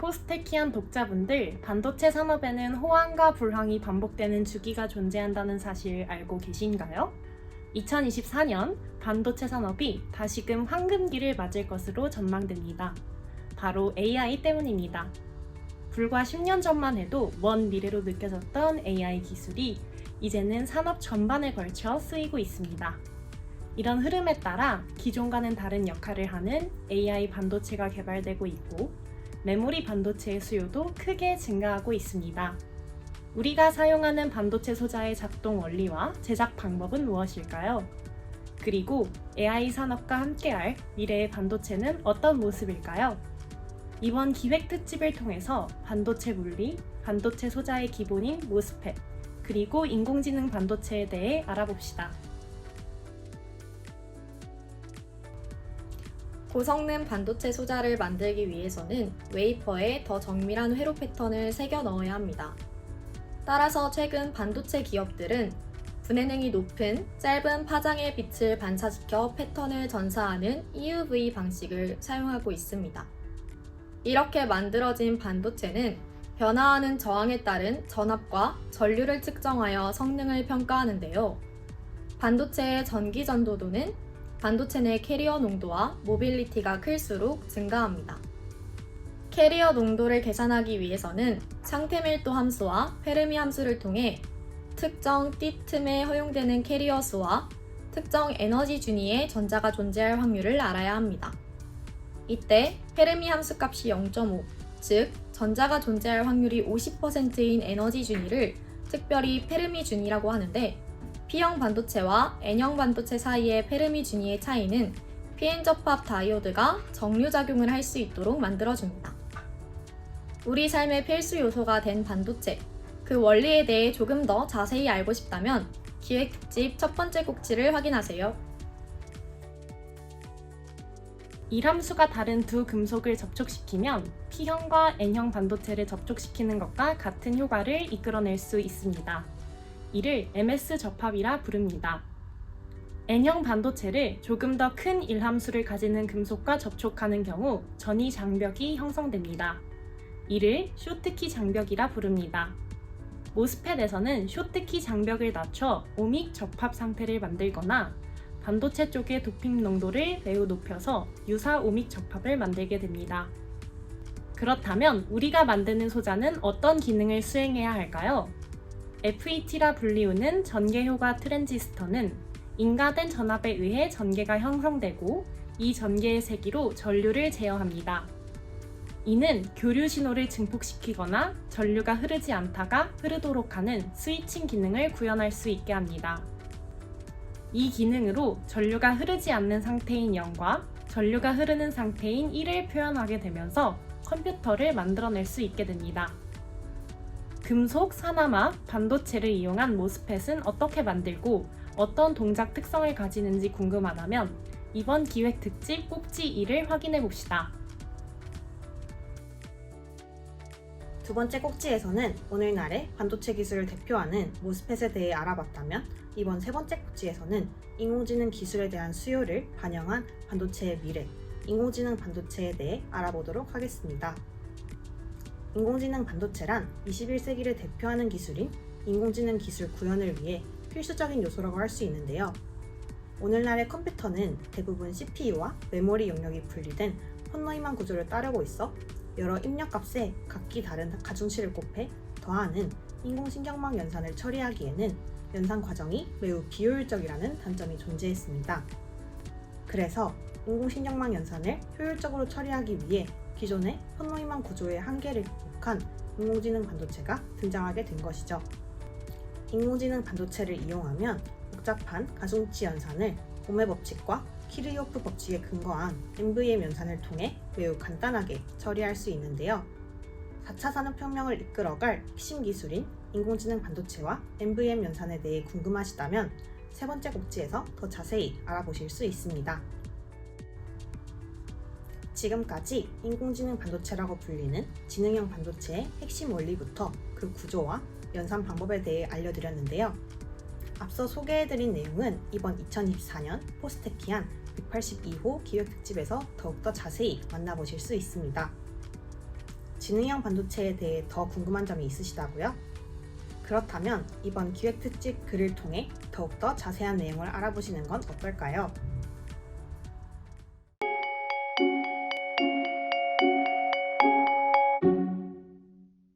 포스테키한 독자분들, 반도체 산업에는 호황과 불황이 반복되는 주기가 존재한다는 사실 알고 계신가요? 2024년 반도체 산업이 다시금 황금기를 맞을 것으로 전망됩니다. 바로 AI 때문입니다. 불과 10년 전만 해도 먼 미래로 느껴졌던 AI 기술이 이제는 산업 전반에 걸쳐 쓰이고 있습니다. 이런 흐름에 따라 기존과는 다른 역할을 하는 AI 반도체가 개발되고 있고, 메모리 반도체의 수요도 크게 증가하고 있습니다. 우리가 사용하는 반도체 소자의 작동 원리와 제작 방법은 무엇일까요? 그리고 AI 산업과 함께할 미래의 반도체는 어떤 모습일까요? 이번 기획 특집을 통해서 반도체 물리, 반도체 소자의 기본인 모스펫, 그리고 인공지능 반도체에 대해 알아봅시다. 고성능 반도체 소자를 만들기 위해서는 웨이퍼에 더 정밀한 회로 패턴을 새겨 넣어야 합니다. 따라서 최근 반도체 기업들은 분해능이 높은 짧은 파장의 빛을 반사시켜 패턴을 전사하는 EUV 방식을 사용하고 있습니다. 이렇게 만들어진 반도체는 변화하는 저항에 따른 전압과 전류를 측정하여 성능을 평가하는데요. 반도체의 전기 전도도는 반도체 내 캐리어 농도와 모빌리티가 클수록 증가합니다. 캐리어 농도를 계산하기 위해서는 상태 밀도 함수와 페르미 함수를 통해 특정 띠 틈에 허용되는 캐리어 수와 특정 에너지 준위의 전자가 존재할 확률을 알아야 합니다. 이때 페르미 함수 값이 0.5, 즉 전자가 존재할 확률이 50%인 에너지 준위를 특별히 페르미 준위라고 하는데, P형 반도체와 N형 반도체 사이의 페르미 준위의 차이는 PN 접합 다이오드가 정류작용을 할 수 있도록 만들어줍니다. 우리 삶의 필수 요소가 된 반도체, 그 원리에 대해 조금 더 자세히 알고 싶다면 기획 특집 첫 번째 꼭지를 확인하세요. 일함수가 다른 두 금속을 접촉시키면 P형과 N형 반도체를 접촉시키는 것과 같은 효과를 이끌어낼 수 있습니다. 이를 MS 접합이라 부릅니다. N형 반도체를 조금 더 큰 일함수를 가지는 금속과 접촉하는 경우 전이 장벽이 형성됩니다. 이를 쇼트키 장벽이라 부릅니다. 모스펫에서는 쇼트키 장벽을 낮춰 오믹 접합 상태를 만들거나 반도체 쪽의 도핑 농도를 매우 높여서 유사 오믹 접합을 만들게 됩니다. 그렇다면 우리가 만드는 소자는 어떤 기능을 수행해야 할까요? FET라 불리우는 전개효과 트랜지스터는 인가된 전압에 의해 전개가 형성되고 이 전개의 세기로 전류를 제어합니다. 이는 교류 신호를 증폭시키거나 전류가 흐르지 않다가 흐르도록 하는 스위칭 기능을 구현할 수 있게 합니다. 이 기능으로 전류가 흐르지 않는 상태인 0과 전류가 흐르는 상태인 1을 표현하게 되면서 컴퓨터를 만들어낼 수 있게 됩니다. 금속, 산화막, 반도체를 이용한 모스펫은 어떻게 만들고 어떤 동작 특성을 가지는지 궁금하다면 이번 기획 특집 꼭지 2를 확인해 봅시다. 두 번째 꼭지에서는 오늘날의 반도체 기술을 대표하는 모스펫에 대해 알아봤다면, 이번 세 번째 꼭지에서는 인공지능 기술에 대한 수요를 반영한 반도체의 미래, 인공지능 반도체에 대해 알아보도록 하겠습니다. 인공지능 반도체란 21세기를 대표하는 기술인 인공지능 기술 구현을 위해 필수적인 요소라고 할 수 있는데요. 오늘날의 컴퓨터는 대부분 CPU와 메모리 영역이 분리된 폰노이만 구조를 따르고 있어 여러 입력값에 각기 다른 가중치를 곱해 더하는 인공신경망 연산을 처리하기에는 연산 과정이 매우 비효율적이라는 단점이 존재했습니다. 그래서 인공신경망 연산을 효율적으로 처리하기 위해 기존의 폰노이만 구조의 한계를 극복한 인공지능 반도체가 등장하게 된 것이죠. 인공지능 반도체를 이용하면 복잡한 가중치 연산을 봄의 법칙과 키르요프 법칙에 근거한 NVM 연산을 통해 매우 간단하게 처리할 수 있는데요. 4차 산업혁명을 이끌어갈 핵심 기술인 인공지능 반도체와 NVM 연산에 대해 궁금하시다면 세 번째 꼭지에서 더 자세히 알아보실 수 있습니다. 지금까지 인공지능 반도체라고 불리는 지능형 반도체의 핵심 원리부터 그 구조와 연산 방법에 대해 알려드렸는데요. 앞서 소개해드린 내용은 이번 2024년 포스테키안 182호 기획특집에서 더욱더 자세히 만나보실 수 있습니다. 지능형 반도체에 대해 더 궁금한 점이 있으시다고요? 그렇다면 이번 기획특집 글을 통해 더욱더 자세한 내용을 알아보시는 건 어떨까요?